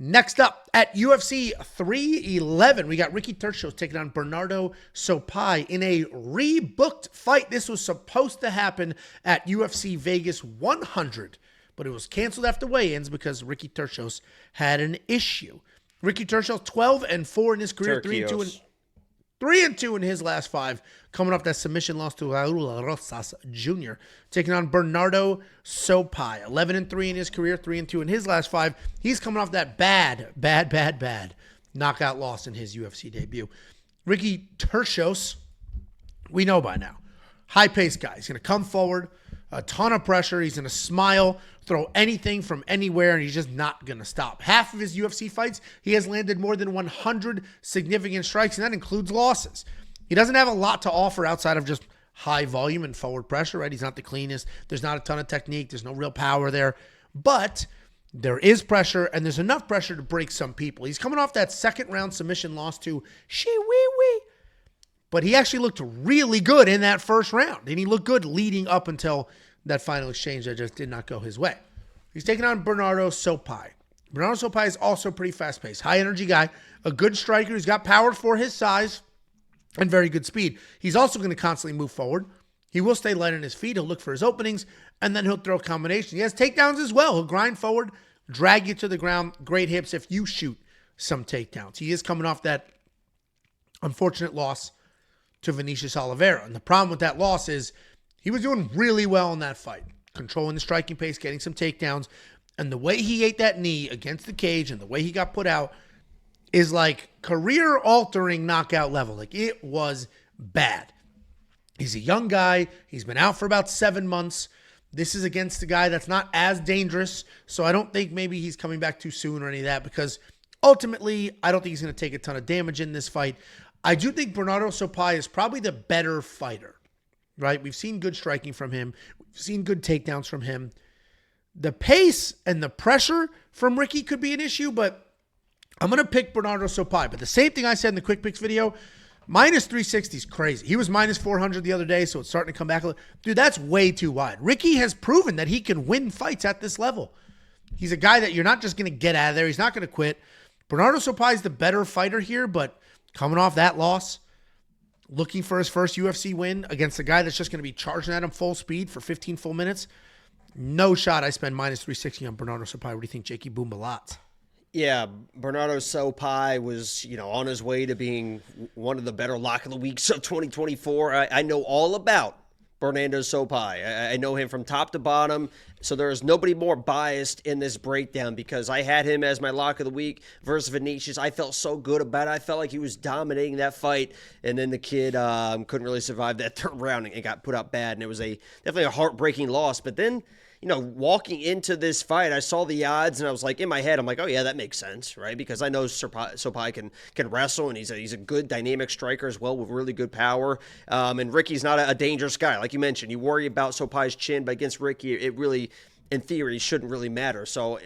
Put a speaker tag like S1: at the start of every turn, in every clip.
S1: Next up at UFC 311, we got Ricky Turcios taking on Benardo Sopaj in a rebooked fight. This was supposed to happen at UFC Vegas 100, but it was canceled after weigh-ins because Ricky Turcios had an issue. Ricky Turcios 12-4 in his career, 3-2 in his last 5, coming off that submission loss to Raul Rosas Jr., taking on Benardo Sopaj. 11-3 in his career, 3-2 in his last 5. He's coming off that bad knockout loss in his UFC debut. Ricky Turcios, we know by now, high-paced guy. He's going to come forward, a ton of pressure. He's going to smile, throw anything from anywhere, and he's just not going to stop. Half of his UFC fights, he has landed more than 100 significant strikes, and that includes losses. He doesn't have a lot to offer outside of just high volume and forward pressure, right? He's not the cleanest. There's not a ton of technique. There's no real power there. But there is pressure, and there's enough pressure to break some people. He's coming off that second-round submission loss to Shiwiwi. But he actually looked really good in that first round, and he looked good leading up until that final exchange that just did not go his way. He's taking on Benardo Sopaj. Benardo Sopaj is also pretty fast-paced, high-energy guy, a good striker. He's got power for his size and very good speed. He's also going to constantly move forward. He will stay light on his feet. He'll look for his openings, and then he'll throw combinations. He has takedowns as well. He'll grind forward, drag you to the ground. Great hips if you shoot some takedowns. He is coming off that unfortunate loss to Vinicius Oliveira. And the problem with that loss is he was doing really well in that fight, controlling the striking pace, getting some takedowns. And the way he ate that knee against the cage and the way he got put out is like career-altering knockout level. Like, it was bad. He's a young guy. He's been out for about 7 months. This is against a guy that's not as dangerous. So I don't think maybe he's coming back too soon or any of that, because ultimately, I don't think he's going to take a ton of damage in this fight. I do think Benardo Sopaj is probably the better fighter, right? We've seen good striking from him. We've seen good takedowns from him. The pace and the pressure from Ricky could be an issue, but I'm going to pick Benardo Sopaj. But the same thing I said in the Quick Picks video, minus 360 is crazy. He was minus 400 the other day, so it's starting to come back a little. Dude, that's way too wide. Ricky has proven that he can win fights at this level. He's a guy that you're not just going to get out of there. He's not going to quit. Benardo Sopaj is the better fighter here, but coming off that loss, looking for his first UFC win against a guy that's just going to be charging at him full speed for 15 full minutes, no shot I spend minus 360 on Benardo Sopaj. What do you think, Jakey Boombalat?
S2: Yeah, Benardo Sopaj was, on his way to being one of the better lock of the weeks of 2024. I know all about Benardo Sopaj. I know him from top to bottom, so there is nobody more biased in this breakdown because I had him as my lock of the week versus Vinicius. I felt so good about it. I felt like he was dominating that fight, and then the kid couldn't really survive that third round and got put out bad, and it was definitely a heartbreaking loss. But then, walking into this fight, I saw the odds, and I was like, in my head, I'm like, oh yeah, that makes sense, right? Because I know Sopaj can wrestle, and he's a good dynamic striker as well with really good power. And Ricky's not a dangerous guy, like you mentioned. You worry about Sopaj's chin, but against Ricky, it really, in theory, shouldn't really matter. So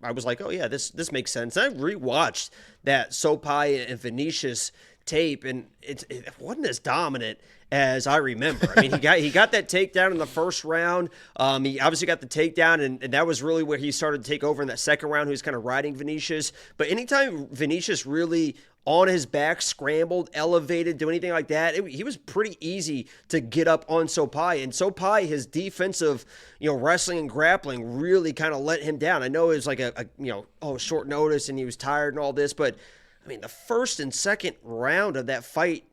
S2: I was like, oh yeah, this makes sense. And I rewatched that Sopaj and Vinicius tape, and it wasn't as dominant as I remember. I mean, he got that takedown in the first round. He obviously got the takedown, and that was really where he started to take over in that second round. He was kind of riding Vinicius. But anytime Vinicius really on his back, scrambled, elevated, do anything like that, he was pretty easy to get up on Sopaj. And Sopaj, his defensive, wrestling and grappling really kind of let him down. I know it was like short notice and he was tired and all this, but I mean, the first and second round of that fight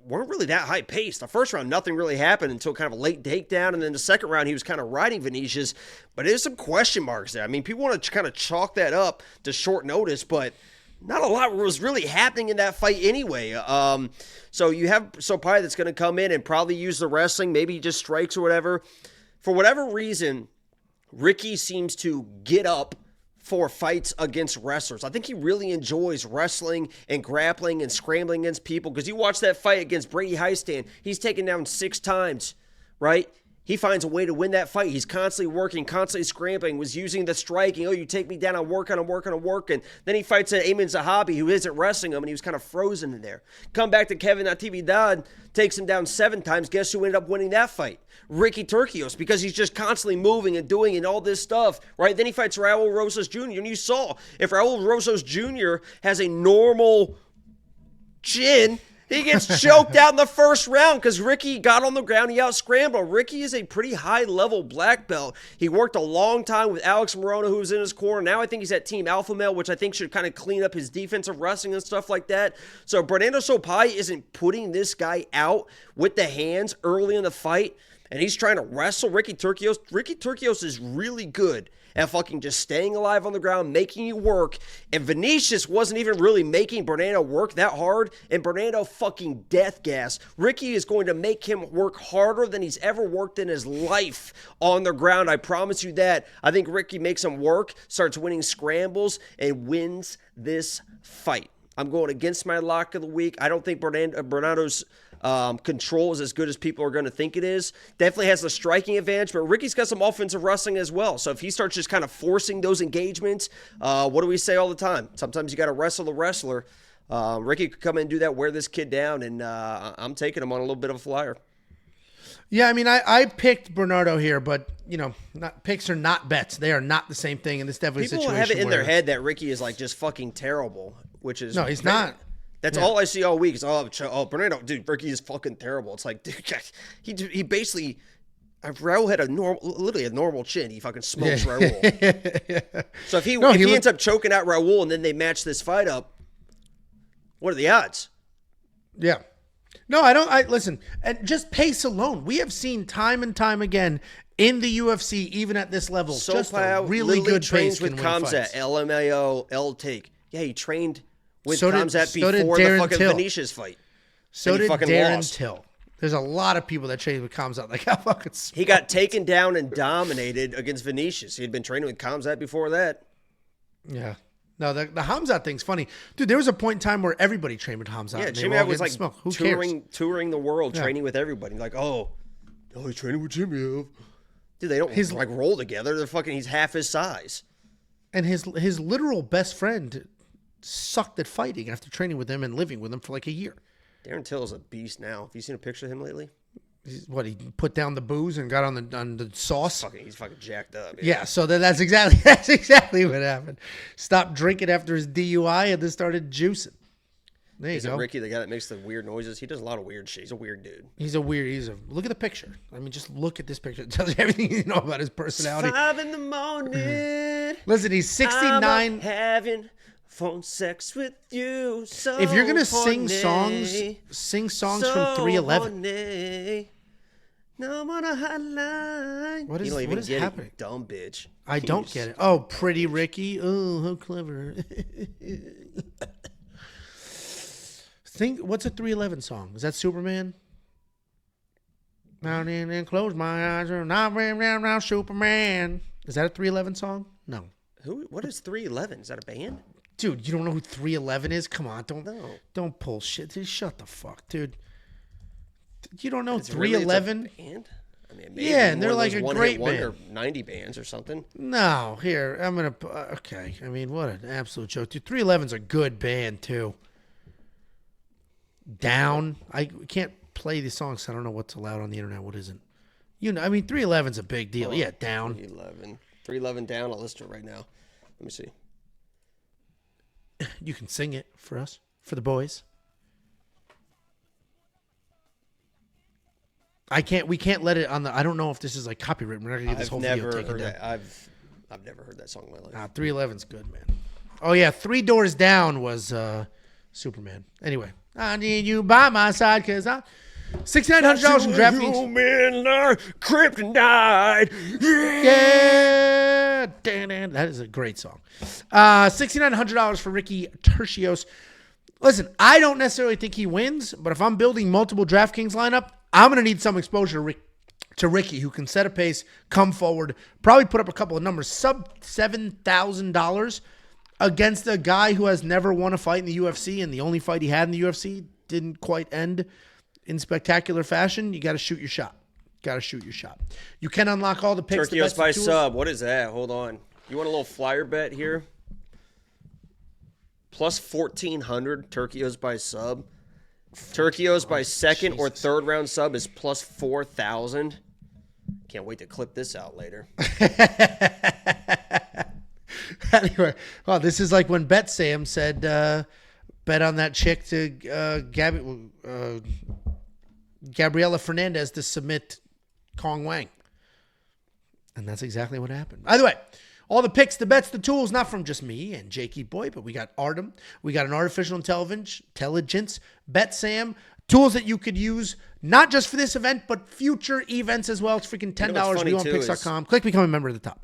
S2: weren't really that high paced. The first round, nothing really happened until kind of a late takedown, and then the second round, he was kind of riding Vinicius, but there's some question marks there. I mean, people want to kind of chalk that up to short notice, but not a lot was really happening in that fight anyway. So you have Sopaj that's going to come in and probably use the wrestling, maybe just strikes or whatever. For whatever reason, Ricky seems to get up for fights against wrestlers. I think he really enjoys wrestling and grappling and scrambling against people, because you watch that fight against Brady Heistand, he's taken down 6 times, right? He finds a way to win that fight. He's constantly working, constantly scrambling, was using the striking. Oh, you take me down, I'm working. Then he fights an Amin Zahabi who isn't wrestling him, and he was kind of frozen in there. Come back to Kevin Natividad, takes him down 7 times. Guess who ended up winning that fight? Ricky Turcios, because he's just constantly moving and doing and all this stuff, right? Then he fights Raul Rosas Jr., and you saw, if Raul Rosas Jr. has a normal chin, he gets choked out in the first round because Ricky got on the ground. He out-scrambled. Ricky is a pretty high-level black belt. He worked a long time with Alex Morono, who was in his corner. Now I think he's at Team Alpha Male, which I think should kind of clean up his defensive wrestling and stuff like that. So Benardo Sopaj isn't putting this guy out with the hands early in the fight, and he's trying to wrestle Ricky Turcios. Ricky Turcios is really good at fucking just staying alive on the ground, making you work. And Vinicius wasn't even really making Benardo work that hard, and Benardo fucking death gas. Ricky is going to make him work harder than he's ever worked in his life on the ground. I promise you that. I think Ricky makes him work, starts winning scrambles, and wins this fight. I'm going against my lock of the week. I don't think Bernardo's control is as good as people are going to think it is. Definitely has the striking advantage, but Ricky's got some offensive wrestling as well. So if he starts just kind of forcing those engagements, what do we say all the time? Sometimes you got to wrestle the wrestler. Ricky could come in and do that, wear this kid down, and I'm taking him on a little bit of a flyer.
S1: Yeah, I mean, I picked Benardo here, but, picks are not bets. They are not the same thing, and this definitely a situation
S2: People have it in their head that Ricky is like just fucking terrible, which is...
S1: No, he's not.
S2: That's all I see all week is, Benardo, dude, Ricky is fucking terrible. It's like, dude, he basically, Raul had literally a normal chin. He fucking smokes Raul.
S1: Yeah.
S2: So if he ends up choking out Raul and then they match this fight up, what are the odds?
S1: Yeah. No, listen, and just pace alone. We have seen time and time again in the UFC, even at this level, just a really good pace
S2: with Khamzat, LMAO, L-Take. Yeah, he trained with
S1: so
S2: Khamzat before the fucking Vinicius fight.
S1: So did Darren Till. There's a lot of people that trained with Khamzat. Like, how fucking smart.
S2: He got taken down and dominated against Vinicius. He had been training with Khamzat before that.
S1: Yeah. No, the Khamzat thing's funny. Dude, there was a point in time where everybody trained with Khamzat.
S2: Yeah, Jimmy was like
S1: touring
S2: the world, training with everybody. Like, he's training with Jimmy. Dude, they don't roll together. He's half his size.
S1: And his literal best friend sucked at fighting after training with him and living with him for like a year.
S2: Darren Till is a beast now. Have you seen a picture of him lately?
S1: He put down the booze and got on the sauce?
S2: He's fucking jacked up.
S1: Yeah, so that's exactly what happened. Stopped drinking after his DUI and then started juicing. There you go.
S2: Ricky, the guy that makes the weird noises? He does a lot of weird shit. He's a weird dude.
S1: Look at the picture. I mean, just look at this picture. It tells you everything you know about his personality.
S2: 5 in the morning.
S1: Listen, he's 69.
S2: I'm having phone sex with you. So
S1: if you're going to
S2: sing
S1: songs from 311.
S2: Horny. No, I'm on a hotline.
S1: What is happening?
S2: You dumb bitch.
S1: I don't get it. Oh, Pretty Ricky. Oh, how clever. What's a 311 song? Is that Superman? Down in and close my eyes. Not round Superman. Is that a 311 song? No.
S2: What is 311? Is that a band?
S1: Dude, you don't know who 311 is? Come on, don't pull shit. Just shut the fuck, dude. You don't know 311?
S2: Really band? I mean, maybe
S1: and they're like a great band.
S2: Or 90 bands or something.
S1: No, here, I'm going to... Okay, I mean, what an absolute joke. Dude, 311's a good band, too. Down. I can't play these songs, so I don't know what's allowed on the internet, what isn't. 311's a big deal. Yeah, Down.
S2: 311 Down. I'll listen to it right now. Let me see.
S1: You can sing it for us, for the boys. We can't let it on the. I don't know if this is like copyright. We're not gonna get this whole video taken down.
S2: I've never heard that song in my life.
S1: 311's good, man. Oh yeah, Three Doors Down was Superman. Anyway, I need you by my side because I $6,900 from DraftKings.
S2: Human kryptonite.
S1: Yeah, that is a great song. $6,900 for Ricky Turcios. Listen, I don't necessarily think he wins, but if I'm building multiple DraftKings lineup, I'm going to need some exposure to Ricky, who can set a pace, come forward, probably put up a couple of numbers, sub $7,000 against a guy who has never won a fight in the UFC, and the only fight he had in the UFC didn't quite end in spectacular fashion. You got to shoot your shot. Got to shoot your shot. You can unlock all the picks.
S2: Turcios by sub. What is that? Hold on. You want a little flyer bet here? Plus 1,400 Turcios by sub. Turcios by second or third round sub is plus 4,000. Can't wait to clip this out later.
S1: Anyway, well, this is like when Bet Sam said, bet on that chick to Gabriela Fernandez to submit Kong Wang. And that's exactly what happened. Either way, all the picks, the bets, the tools, not from just me and Jakey Boy, but we got Artem. We got an artificial intelligence, Bet Sam, tools that you could use not just for this event, but future events as well. It's freaking $10. BeOnPicks.com. Click become a member at the top.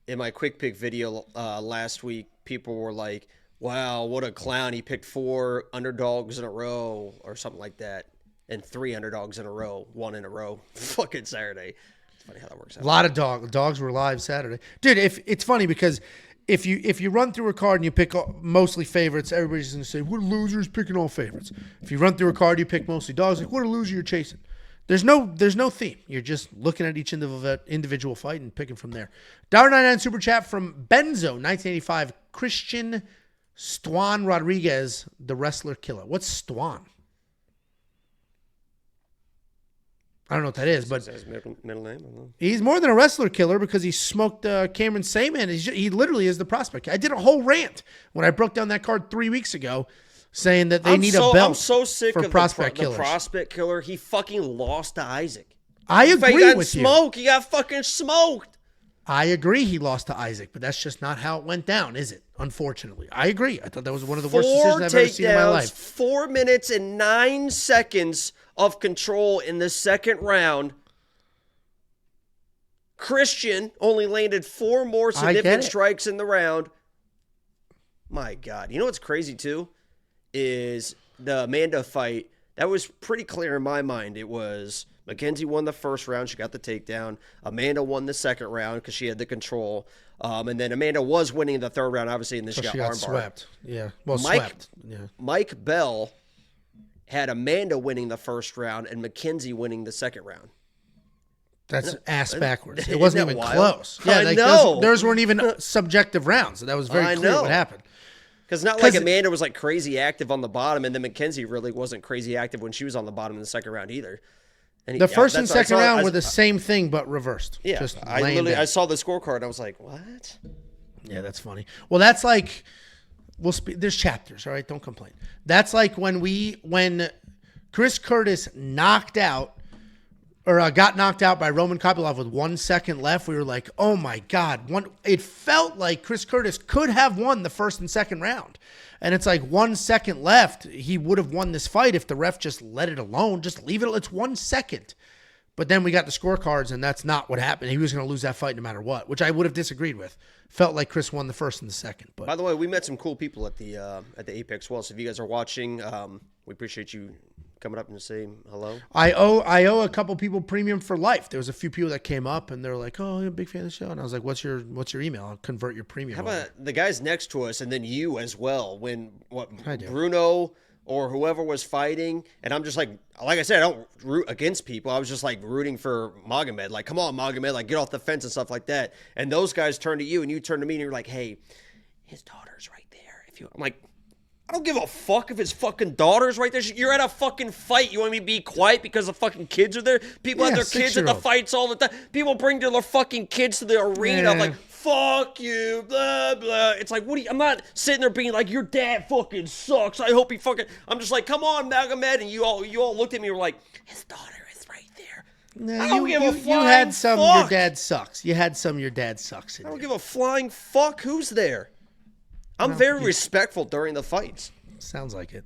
S2: In my quick pick video last week, people were like, wow, what a clown. He picked 4 underdogs in a row or something like that. And 3 underdogs in a row, 1 in a row. Fucking Saturday. It's funny how that works out.
S1: A lot of dogs were live Saturday. Dude, it's funny because if you run through a card and you pick mostly favorites, everybody's going to say, what a loser is picking all favorites. If you run through a card, you pick mostly dogs, like what a loser you're chasing. There's no theme. You're just looking at each individual fight and picking from there. $1.99 super chat from Benzo, 1985. Christian Stuan Rodriguez, the wrestler killer. What's Stuan? I don't know what that is, but
S2: his middle name. I don't know.
S1: He's more than a wrestler killer because he smoked Cameron Saman. He literally is the prospect. I did a whole rant when I broke down that card 3 weeks ago, saying that they need a belt.
S2: I'm so sick
S1: for
S2: of
S1: prospect
S2: the prospect killer. He fucking lost to Isaac.
S1: I agree with you.
S2: He got fucking smoked.
S1: I agree he lost to Isaac, but that's just not how it went down, is it? Unfortunately. I agree. I thought that was one of the worst decisions I've ever seen in my life.
S2: 4 minutes and 9 seconds of control in the second round. Christian only landed 4 more significant strikes in the round. My God. You know what's crazy, too? Is the Amanda fight. That was pretty clear in my mind. It was Mackenzie won the first round. She got the takedown. Amanda won the second round because she had the control. And then Amanda was winning the third round, obviously, and then she got
S1: swept. Yeah. Well, swept. Yeah.
S2: Mike Bell had Amanda winning the first round and Mackenzie winning the second round.
S1: That's ass backwards. It wasn't even close.
S2: Yeah, I know.
S1: Those weren't even subjective rounds. So that was very clear what happened.
S2: Because not like Amanda was like crazy active on the bottom, and then Mackenzie really wasn't crazy active when she was on the bottom in the second round either.
S1: And the first and second round were the same thing but reversed.
S2: Yeah, I saw the scorecard and I was like, what?
S1: Yeah, that's funny. Well, that's like there's chapters, all right? Don't complain. That's like when Chris Curtis got knocked out by Roman Kopylov with 1 second left. We were like, oh my God. It felt like Chris Curtis could have won the first and second round. And it's like 1 second left. He would have won this fight if the ref just let it alone. Just leave it. It's 1 second. But then we got the scorecards, and that's not what happened. He was going to lose that fight no matter what, which I would have disagreed with. Felt like Chris won the first and the second. But
S2: by the way, we met some cool people at the Apex well. So if you guys are watching, we appreciate you coming up and saying hello.
S1: I owe a couple people premium for life. There was a few people that came up and they're like, "Oh, I'm a big fan of the show." And I was like, "What's your email? I'll convert your premium."
S2: How about the guys next to us and then you as well? When Bruno or whoever was fighting, and I'm just like I said, I don't root against people. I was just like rooting for Magomed. Like, come on, Magomed, like get off the fence and stuff like that. And those guys turned to you and you turned to me and you're like, "Hey, his daughter's right there." I'm like, I don't give a fuck if his fucking daughter's right there. You're at a fucking fight. You want me to be quiet because the fucking kids are there? People have their kids at the fights all the time. People bring their fucking kids to the arena. I'm like, fuck you, blah, blah. It's like, I'm not sitting there being like, your dad fucking sucks. I hope he fucking, I'm just like, come on, Magomed. And you all looked at me and were like, his daughter is right there.
S1: No, I don't give a flying you had some, fuck. Your dad sucks. You had some, your dad sucks.
S2: I don't give a flying fuck who's there. I'm very respectful during the fights.
S1: Sounds like it.